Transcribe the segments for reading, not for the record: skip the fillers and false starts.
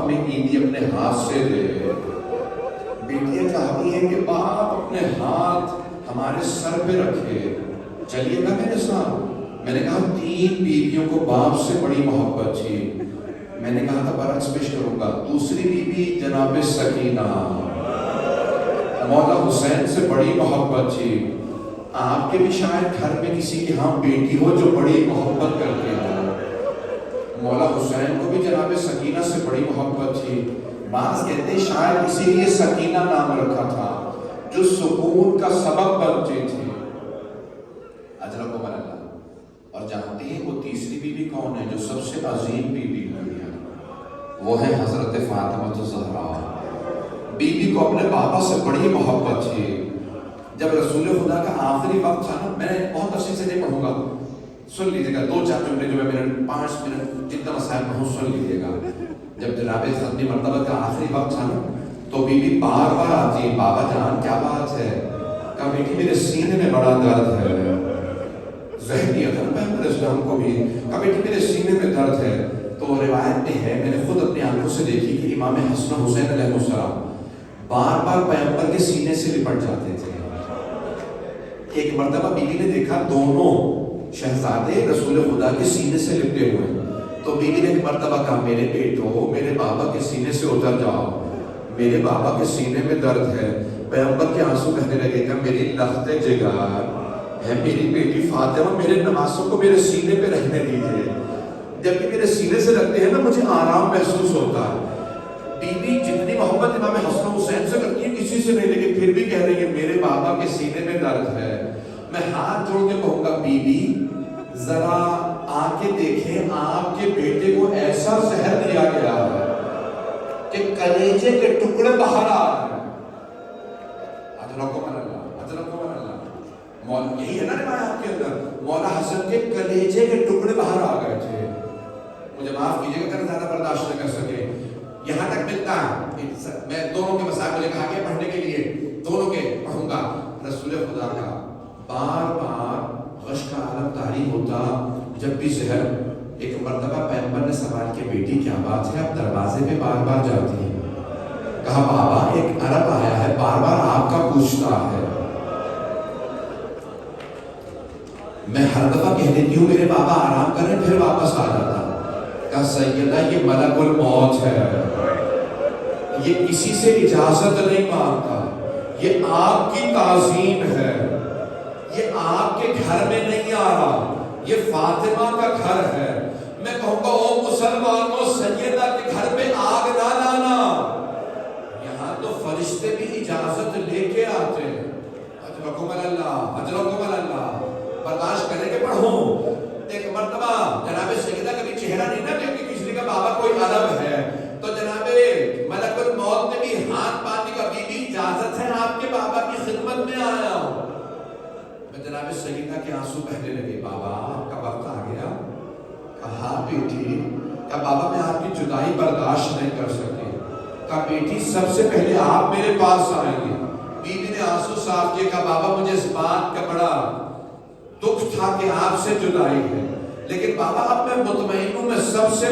ہمیں عیدی اپنے ہاتھ سے دے. بیٹیاں چاہتی ہیں کہ باپ اپنے ہاتھ ہمارے سر پہ رکھے. چلیے گا میرے ساتھ؟ میں نے کہا 3 بیویوں کو باپ سے بڑی محبت تھی. میں نے کہا تھا برعکس پیش کروں گا. دوسری بیوی جناب سکینہ مولا حسین سے بڑی محبت تھی. آپ کے بھی شاید گھر میں کسی کے ہاں بیٹی ہو جو بڑی محبت کرتی ہو. مولا حسین کو بھی جناب سکینہ سے بڑی محبت تھی. بعض کہتے ہیں شاید اسی لیے سکینہ نام رکھا تھا جو سکون کا سبب بنتی تھی. اجرکم اللہ. اور جانتے ہیں وہ تیسری بیوی کون ہے جو سب سے عظیم بیوی ہوئی ہے؟ وہ ہے حضرت فاطمہ الزہرا. بیوی کو اپنے بابا سے بڑی محبت تھی. جب رسول خدا کا آخری وقت تھا نا، میں بہت تفصیل سے نہیں پڑھوں گا، سن لیجیے گا 2-4 جملے جو میں 5 منٹ جتنا مسائل پڑھوں سن لیجیے گا. جب جناب ختمی مرتبہ کا آخری وقت تھا نا تو بیوی بار بار آتی، بابا جان کیا بات ہے؟ کہا بیٹی میرے سینے میں بڑا درد ہے. ذہنی تھا نا پیغمبر اسلام کو بھی. کہا بیٹی میرے سینے میں درد ہے. تو روایت میں ہے، میں نے خود اپنی آنکھوں سے دیکھی کہ امام حسن حسین علیہ السلام بار بار پیغمبر کے سینے سے لپٹ جاتے تھے. ایک مرتبہ بیوی نے دیکھا دونوں شہزادے رسول خدا کے سینے سے لپٹے ہوئے. تو بیوی نے ایک مرتبہ کہا میرے بیٹو میرے بابا کے سینے سے اتر جاؤ، میرے بابا کے سینے میں درد ہے. پیغمبر کے آنسو کہنے لگے کہ میری لخت جگر ہے میری بیٹی فاطمہ، میرے نواسوں کو میرے سینے پہ رہنے دیجیے. جب کہ میرے سینے سے رکھتے ہیں نا مجھے آرام محسوس ہوتا ہے. بیوی جتنی محبت امام حسن حسین سے کرتی ہے کسی سے نہیں، لیکن پھر بھی کہہ رہی ہے میرے بابا کے سینے میں درد ہے. میں ہاتھ جوڑ کے کہوں گا بیوی ذرا آ کے دیکھیں آپ کے بیٹے کو ایسا زہر دیا گیا ہے کہ کلیجے کے ٹکڑے باہر آ رہے ہیں. اجرکم اللہ، اجرکم اللہ. یہی ہے نا روایت کے اندر مولا حسن کے کلیجے کے ٹکڑے باہر آ گئے تھے. مجھے معاف کیجیے گا اگر زیادہ برداشت نہ کر سکے. یہاں تک ملتا ہے میں دونوں کے مسائل مجھے کہا گیا پڑھنے کے لیے، دونوں کے پڑھوں گا. رسول خدا کا بار بار غش کا عالم طاری ہوتا جب بھی زہر. ایک مرتبہ پیغمبر نے سوال کیا بیٹی کیا بات ہے آپ دروازے پہ بار بار جاتی ہیں؟ کہا بابا ایک عرب آیا ہے بار بار آپ کا پوچھتا ہے. میں ہر دفعہ کہہ دیتی ہوں میرے بابا آرام کریں پھر واپس آ جاتا. کہا سیدہ یہ ملک الموت ہے، یہ کسی سے اجازت نہیں مانگتا، یہ آپ کی تعظیم ہے، یہ آپ کے گھر میں نہیں آ رہا، یہ فاطمہ کا گھر ہے. میں کہوں گا او مسلمانوں سیدہ کے گھر میں آگ نہ لانا، یہاں تو فرشتے بھی اجازت لے کے آتے. اجرکم اللہ، اجرکم اللہ. برداشت کریں کہ پڑھوں. ایک مرتبہ جناب سیدہ کبھی چہرہ نہیں نہ دیکھتی کسی کا بابا کوئی عرب ہے تو جناب ملک الموت نے بھی ہاتھ باندھی کا بی بی اجازت ہے آپ کے بابا کی خدمت میں آیا ہوں. میں جناب سیدہ کے آنسو بہنے لگے. بابا آپ کا وقت آ گیا؟ کہا بیٹی. کہا بابا میں آپ کی جدائی برداشت نہیں کر سکتی. کہا بیٹی سب سے پہلے آپ میرے پاس آئیں گے. بیوی نے آنسو صاف کیے. کہا بابا مجھے اس بات کا بڑا دکھ تھا کہ آپ سے جدائی ہے، لیکن بابا اب میں مطمئن ہوں میں سب سے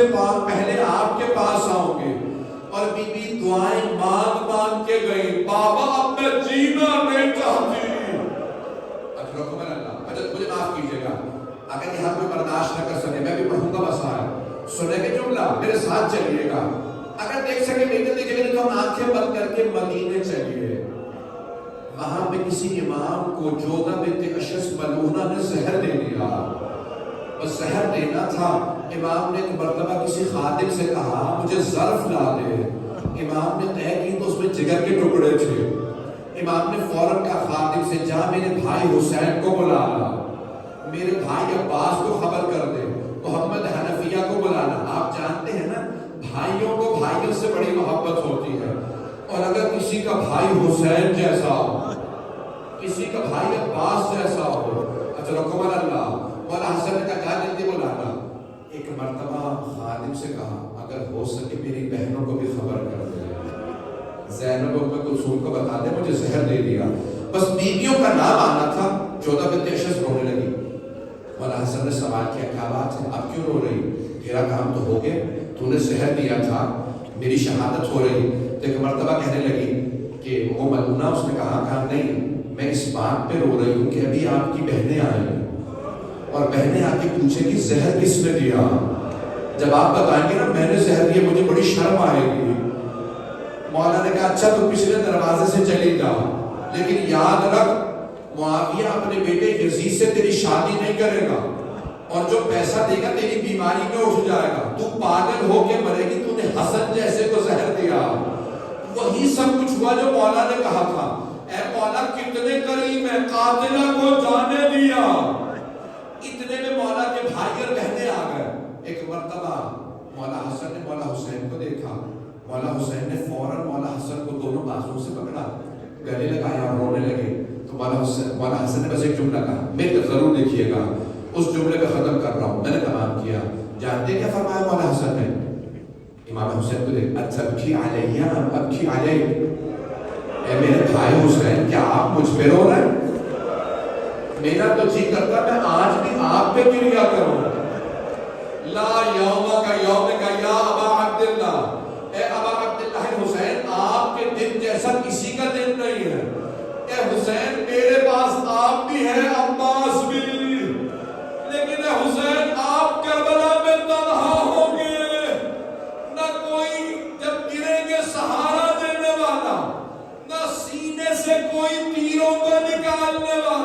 پہلے آپ کے پاس آؤں گے. اور بی بی دعائیں مانگ مانگ کے گئی. بابا اب میں جینا نہیں چاہتی. اجرکم اللہ. اچھا مجھے معاف کیجیے گا اگر یہاں کوئی برداشت نہ کر سکے میں بھی پڑھوں گا مسائل. سنے کے جملہ میرے ساتھ چلیے گا. اگر دیکھ سکے میرے دیکھیں گے تو ہم آنکھیں بند کر کے مدینے چلیے. وہاں پہ کسی امام کو جودہ بنت اشعث ملعونہ نے زہر دے دیا. بس زہر دینا تھا. امام نے ایک مرتبہ کسی خادم سے کہا مجھے ظرف لا دے. امام نے طے کی تو اس میں جگر کے ٹکڑے تھے. امام نے فوراً کہا خادم سے جا میرے بھائی حسین کو بلا لا، میرے بھائی عباس کو خبر کر دے، محمد حنفیہ کو بلانا. آپ جانتے ہیں نا بھائیوں کو بھائیوں سے بڑی محبت ہوتی ہے. اور اگر کسی کا بھائی حسین جیسا ہو، کسی کا بھائی عباس جیسا ہو، اجرکم اللہ. مولا حسن نے کہا جلدی بلانا. ایک مرتبہ خادم سے کہا اگر ہو سکے میری بہنوں کو بھی خبر کر دے، زینب و ام کلثوم کو بتا دے مجھے زہر دے دیا. بس بیویوں کا نام آنا تھا. جودہ بنت اشعث رونے لگی. مولا حسن نے سوال کیا کیا بات ہے اب کیوں رو رہی؟ تیرا کام تو ہو گیا، تو نے زہر دیا تھا میری شہادت ہو رہی تو ایک مرتبہ کہنے لگی کہ وہ ملونہ، اس نے کہا نہیں، میں اس بات پہ رو رہی ہوں کہ ابھی آپ کی بہنیں آئیں اور بہنیں آ کے پوچھیں کہ زہر کس نے دیا. جب آپ بتائیں گے نا میں نے زہر دیا، مجھے بڑی شرم آئے گی. مولا نے کہا اچھا تو پچھلے دروازے سے چلی جا، لیکن یاد رکھ معاویہ اپنے بیٹے یزید سے تیری شادی نہیں کرے گا، اور جو پیسہ دے گا تیری بیماری میں اٹھ جائے گا، تو پاگل ہو کے مرے گی، تو نے حسن جیسے کو زہر دیا. وہی سب کچھ ہوا جو مولا نے کہا تھا. اے مولا کتنے کریم ہے، قاتلہ کو جانے دیا. اتنے میں مولا کے بھائی اور بہنیں آ گئے. ایک مرتبہ مولا حسن نے مولا حسین کو دیکھا. مولا حسین نے فوراً مولا حسن کو دونوں بازوں سے پکڑا، گلے لگایا اور رونے لگے. تو مولا حسن نے بس ایک جملہ کہا، میری طرف ضرور دیکھیے گا، اس جملے پہ ختم کر رہا ہوں، میں نے تمام کیا. جانتے کیا فرمایا مولا حسن نے؟ امام حسین کو دیکھ، اتبکی علیہ ام ابکی علیہ، اے میرے بھائی حسین کیا آپ مجھ پہ رو رہے ہیں؟ میرا تو جی کرتا میں آج بھی آپ پہ گریا کروں. لا یوم کا یوم کا یا ابا عبداللہ، اے ابا عبداللہ حسین آپ کے دن جیسا کسی کا دن نہیں ہے. اے حسین میرے پاس آپ بھی ہیں، عباس بھی، لیکن اے حسین آپ کربلا میں تنہا ہوں گے، نہ کوئی جب گریں گے سہارا دینے والا، نہ سینے سے کوئی تیروں کو نکالنے والا.